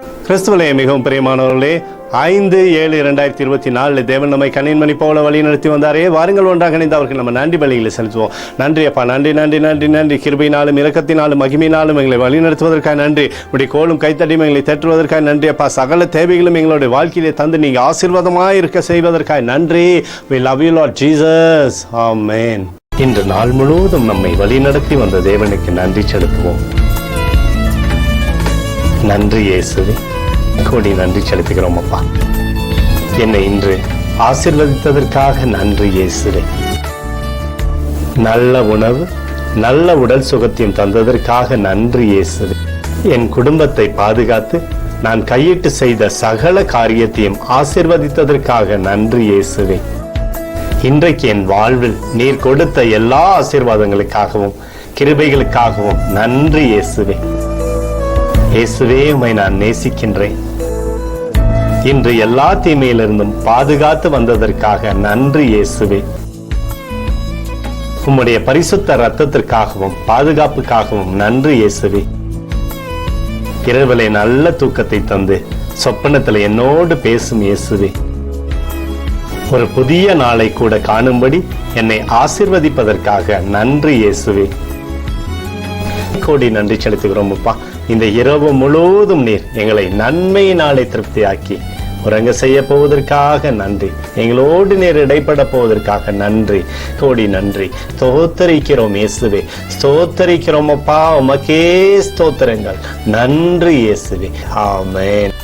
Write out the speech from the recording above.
கிறிஸ்துவிலே மிகவும் பிரியமானவர்களே, 5/7/2024 தேவன் நம்மை கண்ணின்மணி போல வழி நடத்தி வந்தாரே. வாருங்கள் ஒன்றாக இணைந்து அவருக்கு நம்ம நன்றி பலிகளை செலுத்துவோம். நன்றி அப்பா, நன்றி நன்றி நன்றி நன்றி. கிருபையினாலும் இரக்கத்தினாலும் மகிமையினாலும் எங்களை வழி நடத்துவதற்காக நன்றி. இப்படி கோலும் கைத்தட்டியும் எங்களை தேற்றுவதற்காக நன்றி அப்பா. சகல தேவைகளும் எங்களுடைய வாழ்க்கையிலே தந்து நீங்கள் ஆசீர்வாதமாக இருக்க செய்வதற்காக நன்றி. We love you Lord Jesus. Amen. இன்று நாள் முழுவதும் நம்மை வழி நடத்தி வந்த தேவனுக்கு நன்றி செலுத்துவோம். நன்றி இயேசுவே, கோடி நன்றி செலுத்துகிறோம் அப்பா. என்னை இன்று ஆசீர்வதித்ததற்காக நன்றி இயேசுவே. நல்ல உணவு, நல்ல உடல் சுகத்தையும் தந்ததற்காக நன்றி இயேசுவே. என் குடும்பத்தை பாதுகாத்து நான் கையிட்டு செய்த சகல காரியத்தையும் ஆசீர்வதித்ததற்காக நன்றி இயேசுவே. இன்றைக்கு என் வாழ்வில் நீர் கொடுத்த எல்லா ஆசீர்வாதங்களுக்காகவும் கிருபைகளுக்காகவும் நன்றி இயேசுவே. இயேசுவே, உம்மை நான் நேசிக்கின்றேன். இன்று எல்லா தீமையிலிருந்தும் பாதுகாத்து வந்ததற்காக நன்றி இயேசுவே. உம்முடைய பரிசுத்த இரத்தத்திற்காகவும் பாதுகாப்புக்காகவும் நன்றி இயேசுவே. இரவிலே நல்ல தூக்கத்தை தந்து சொப்பனத்தில் என்னோடு பேசும் இயேசுவே. ஒரு புதிய நாளை கூட காணும்படி என்னை ஆசீர்வதிப்பதற்காக நன்றி இயேசுவே. கோடி நன்றி செலுத்துகிறோம் அப்பா. இந்த இரவு முழுவதும் நீர் எங்களை நன்மையினாலே திருப்தியாக்கி உறங்க செய்ய போவதற்காக நன்றி. எங்களோடு நீர் இடைப்பட போவதற்காக நன்றி. கோடி நன்றி. ஸ்தோத்தரிக்கிறோம் இயேசுவே, ஸ்தோத்தரிக்கிறோம் அப்பா. உமக்கே ஸ்தோத்திரங்கள். நன்றி இயேசுவே. ஆமென்.